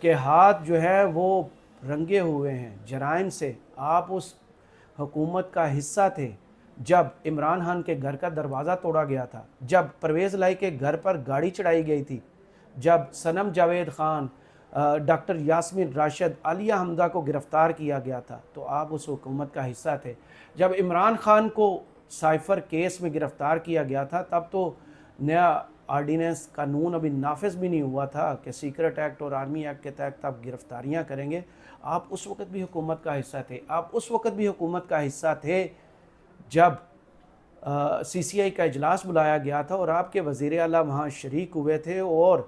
کہ ہاتھ جو ہے وہ رنگے ہوئے ہیں جرائم سے. آپ اس حکومت کا حصہ تھے جب عمران خان کے گھر کا دروازہ توڑا گیا تھا, جب پرویز لائی کے گھر پر گاڑی چڑھائی گئی تھی, جب صنم جاوید خان, ڈاکٹر یاسمین راشد, عالیہ حمزہ کو گرفتار کیا گیا تھا, تو آپ اس حکومت کا حصہ تھے. جب عمران خان کو سائفر کیس میں گرفتار کیا گیا تھا تب تو نیا آرڈیننس قانون ابھی نافذ بھی نہیں ہوا تھا کہ سیکرٹ ایکٹ اور آرمی ایکٹ کے تحت آپ گرفتاریاں کریں گے. آپ اس وقت بھی حکومت کا حصہ تھے. آپ اس وقت بھی حکومت کا حصہ تھے جب سی سی آئی کا اجلاس بلایا گیا تھا اور آپ کے وزیر اعلیٰ وہاں شریک ہوئے تھے اور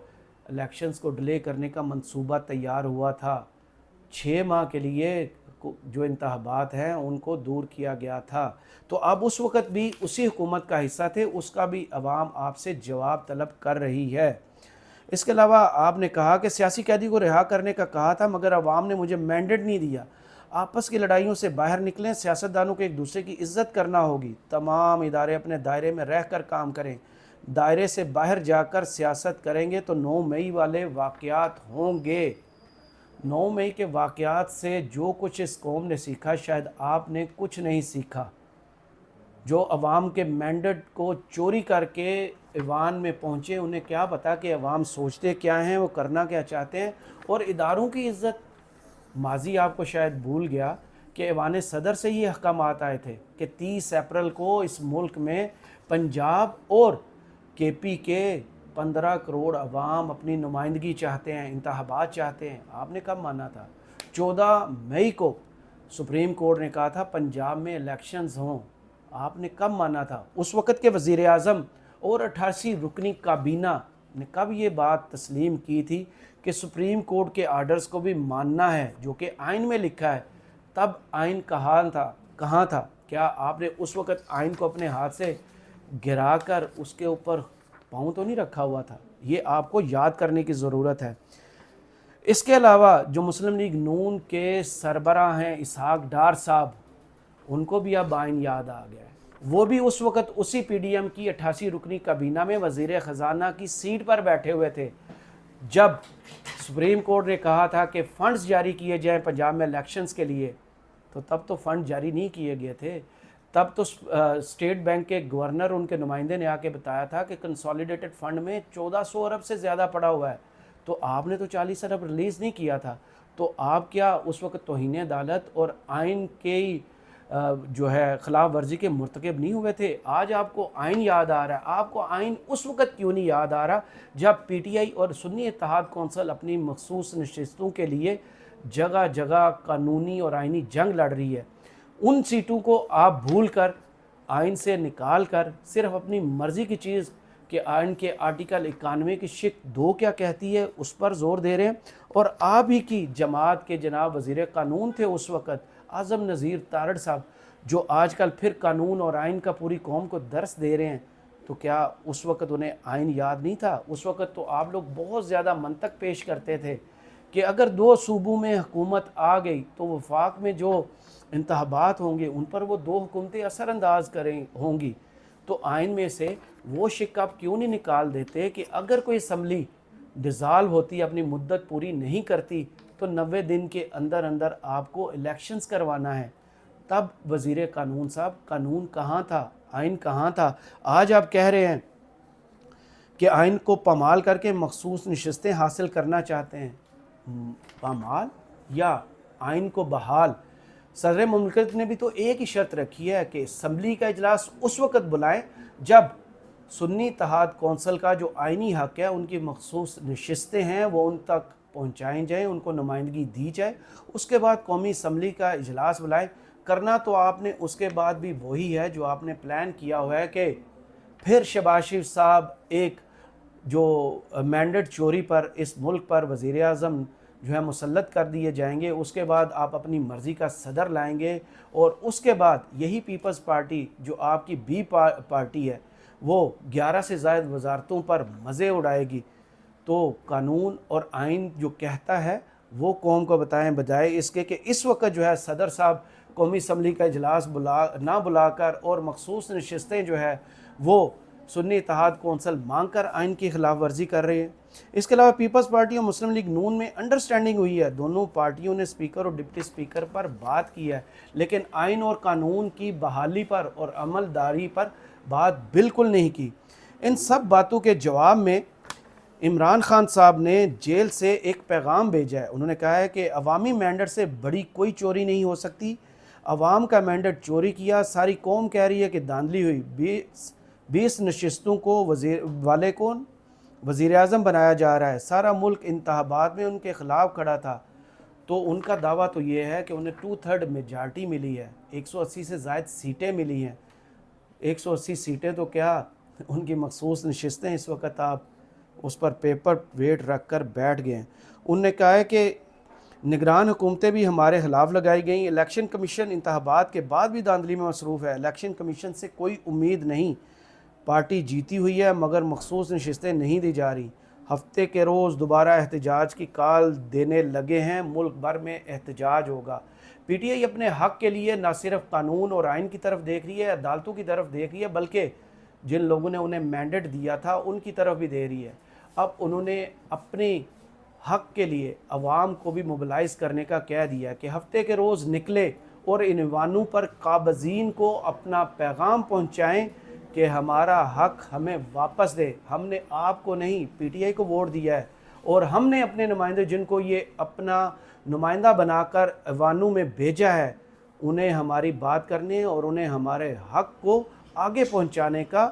الیکشنز کو ڈیلے کرنے کا منصوبہ تیار ہوا تھا. 6 ماہ کے لیے جو انتخابات ہیں ان کو دور کیا گیا تھا. تو آپ اس وقت بھی اسی حکومت کا حصہ تھے, اس کا بھی عوام آپ سے جواب طلب کر رہی ہے. اس کے علاوہ آپ نے کہا کہ سیاسی قیدی کو رہا کرنے کا کہا تھا مگر عوام نے مجھے مینڈیٹ نہیں دیا. آپس کی لڑائیوں سے باہر نکلیں, سیاستدانوں کو ایک دوسرے کی عزت کرنا ہوگی. تمام ادارے اپنے دائرے میں رہ کر کام کریں. دائرے سے باہر جا کر سیاست کریں گے تو 9 مئی والے واقعات ہوں گے. 9 مئی کے واقعات سے جو کچھ اس قوم نے سیکھا شاید آپ نے کچھ نہیں سیکھا. جو عوام کے مینڈیٹ کو چوری کر کے ایوان میں پہنچے, انہیں کیا پتا کہ عوام سوچتے کیا ہیں, وہ کرنا کیا چاہتے ہیں. اور اداروں کی عزت, ماضی آپ کو شاید بھول گیا کہ ایوان صدر سے یہ احکامات آئے تھے کہ 30 اپریل کو اس ملک میں پنجاب اور کے پی کے 15 کروڑ عوام اپنی نمائندگی چاہتے ہیں, انتخابات چاہتے ہیں. آپ نے کب مانا تھا؟ 14 مئی کو سپریم کورٹ نے کہا تھا پنجاب میں الیکشنز ہوں. آپ نے کب مانا تھا؟ اس وقت کے وزیر اعظم اور 88 رکنی کابینہ نے کب یہ بات تسلیم کی تھی کہ سپریم کورٹ کے آرڈرز کو بھی ماننا ہے جو کہ آئین میں لکھا ہے؟ تب آئین کہاں تھا؟ کیا آپ نے اس وقت آئین کو اپنے ہاتھ سے گرا کر اس کے اوپر پاؤں تو نہیں رکھا ہوا تھا؟ یہ آپ کو یاد کرنے کی ضرورت ہے. اس کے علاوہ جو مسلم لیگ نون کے سربراہ ہیں اسحاق ڈار صاحب, ان کو بھی اب آئین یاد آ گیا ہے. وہ بھی اس وقت اسی پی ڈی ایم کی 88 رکنی کابینہ میں وزیر خزانہ کی سیٹ پر بیٹھے ہوئے تھے جب سپریم کورٹ نے کہا تھا کہ فنڈز جاری کیے جائیں پنجاب میں الیکشنز کے لیے. تو تب تو فنڈ جاری نہیں کیے گئے تھے. تب تو اسٹیٹ بینک کے گورنر, ان کے نمائندے نے آ کے بتایا تھا کہ کنسالیڈیٹڈ فنڈ میں 1400 ارب سے زیادہ پڑا ہوا ہے. تو آپ نے تو 40 ارب ریلیز نہیں کیا تھا. تو آپ کیا اس وقت توہین عدالت اور آئین کے جو ہے خلاف ورزی کے مرتکب نہیں ہوئے تھے؟ آج آپ کو آئین یاد آ رہا ہے. آپ کو آئین اس وقت کیوں نہیں یاد آ رہا جب پی ٹی آئی اور سنی اتحاد کونسل اپنی مخصوص نشستوں کے لیے جگہ جگہ قانونی اور آئینی جنگ لڑ رہی ہے؟ ان سیٹوں کو آپ بھول کر, آئین سے نکال کر صرف اپنی مرضی کی چیز کہ آئین کے آرٹیکل 91 کی شق 2 کیا کہتی ہے اس پر زور دے رہے ہیں. اور آپ ہی کی جماعت کے جناب وزیر قانون تھے اس وقت اعظم نذیر تارڑ صاحب, جو آج کل پھر قانون اور آئین کا پوری قوم کو درس دے رہے ہیں. تو کیا اس وقت انہیں آئین یاد نہیں تھا؟ اس وقت تو آپ لوگ بہت زیادہ منطق پیش کرتے تھے کہ اگر 2 صوبوں میں حکومت آ گئی تو وفاق میں جو انتخابات ہوں گے ان پر وہ 2 حکومتیں اثر انداز ہوں گی. تو آئین میں سے وہ شق آپ کیوں نہیں نکال دیتے کہ اگر کوئی اسمبلی ڈیزالو ہوتی, اپنی مدت پوری نہیں کرتی, تو 90 دن کے اندر اندر آپ کو الیکشنز کروانا ہے. تب وزیر قانون صاحب قانون کہاں تھا؟ آئین کہاں تھا؟ آج آپ کہہ رہے ہیں کہ آئین کو پامال کر کے مخصوص نشستیں حاصل کرنا چاہتے ہیں. پامال یا آئین کو بحال؟ صدر مملکت نے بھی تو ایک ہی شرط رکھی ہے کہ اسمبلی کا اجلاس اس وقت بلائیں جب سنی اتحاد کونسل کا جو آئینی حق ہے, ان کی مخصوص نشستیں ہیں, وہ ان تک پہنچائیں جائیں, ان کو نمائندگی دی جائے. اس کے بعد قومی اسمبلی کا اجلاس بلائیں. کرنا تو آپ نے اس کے بعد بھی وہی ہے جو آپ نے پلان کیا ہوا ہے کہ پھر شہباز شریف صاحب ایک جو مینڈیٹ چوری پر اس ملک پر وزیر اعظم جو ہے مسلط کر دیے جائیں گے. اس کے بعد آپ اپنی مرضی کا صدر لائیں گے اور اس کے بعد یہی پیپلز پارٹی جو آپ کی بی پارٹی ہے وہ 11 سے زائد وزارتوں پر مزے اڑائے گی. تو قانون اور آئین جو کہتا ہے وہ قوم کو بتائیں, بجائے اس کے کہ اس وقت جو ہے صدر صاحب قومی اسمبلی کا اجلاس نہ بلا کر اور مخصوص نشستیں جو ہے وہ سنی اتحاد کونسل مانگ کر آئین کی خلاف ورزی کر رہے ہیں۔ اس کے علاوہ پیپلز پارٹی اور مسلم لیگ نون میں انڈرسٹینڈنگ ہوئی ہے، دونوں پارٹیوں نے اسپیکر اور ڈپٹی اسپیکر پر بات کی ہے، لیکن آئین اور قانون کی بحالی پر اور عمل داری پر بات بالکل نہیں کی۔ ان سب باتوں کے جواب میں عمران خان صاحب نے جیل سے ایک پیغام بھیجا ہے۔ انہوں نے کہا ہے کہ عوامی مینڈیٹ سے بڑی کوئی چوری نہیں ہو سکتی، عوام کا مینڈیٹ چوری کیا، ساری قوم کہہ رہی ہے کہ دھاندلی ہوئی، 20 نشستوں کو وزیر اعظم بنایا جا رہا ہے، سارا ملک انتخابات میں ان کے خلاف کھڑا تھا۔ تو ان کا دعویٰ تو یہ ہے کہ انہیں 2/3 میجارٹی ملی ہے، 180 سے زائد سیٹیں ملی ہیں۔ 180 سیٹیں تو کیا، ان کی مخصوص نشستیں اس وقت آپ اس پر پیپر ویٹ رکھ کر بیٹھ گئے ہیں۔ انہوں نے کہا ہے کہ نگران حکومتیں بھی ہمارے خلاف لگائی گئیں، الیکشن کمیشن انتخابات کے بعد بھی دھاندلی میں مصروف ہے، الیکشن کمیشن سے کوئی امید نہیں، پارٹی جیتی ہوئی ہے مگر مخصوص نشستیں نہیں دی جا رہی، ہفتے کے روز دوبارہ احتجاج کی کال دینے لگے ہیں، ملک بھر میں احتجاج ہوگا۔ پی ٹی آئی اپنے حق کے لیے نہ صرف قانون اور آئین کی طرف دیکھ رہی ہے، عدالتوں کی طرف دیکھ رہی ہے، بلکہ جن لوگوں نے انہیں مینڈیٹ دیا تھا ان کی طرف بھی دے رہی ہے۔ اب انہوں نے اپنے حق کے لیے عوام کو بھی موبلائز کرنے کا کہہ دیا کہ ہفتے کے روز نکلے اور ان ایوانوں پر قابضین کو اپنا پیغام پہنچائیں کہ ہمارا حق ہمیں واپس دے، ہم نے آپ کو نہیں پی ٹی آئی کو ووٹ دیا ہے، اور ہم نے اپنے نمائندے جن کو یہ اپنا نمائندہ بنا کر ایوانوں میں بھیجا ہے انہیں ہماری بات کرنے اور انہیں ہمارے حق کو آگے پہنچانے کا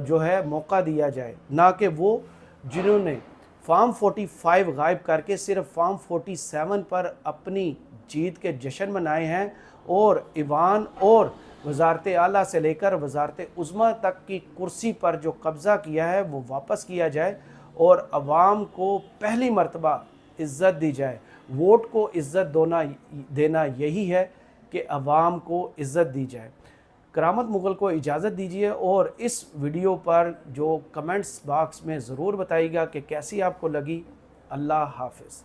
جو ہے موقع دیا جائے، نہ کہ وہ جنہوں نے فارم 45 غائب کر کے صرف فارم 47 پر اپنی جیت کے جشن منائے ہیں، اور ایوان اور وزارت اعلیٰ سے لے کر وزارت عظمیٰ تک کی کرسی پر جو قبضہ کیا ہے وہ واپس کیا جائے، اور عوام کو پہلی مرتبہ عزت دی جائے۔ ووٹ کو عزت دینا یہی ہے کہ عوام کو عزت دی جائے۔ کرامت مغل کو اجازت دیجیے، اور اس ویڈیو پر جو کمنٹس باکس میں ضرور بتائیے گا کہ کیسی آپ کو لگی۔ اللہ حافظ۔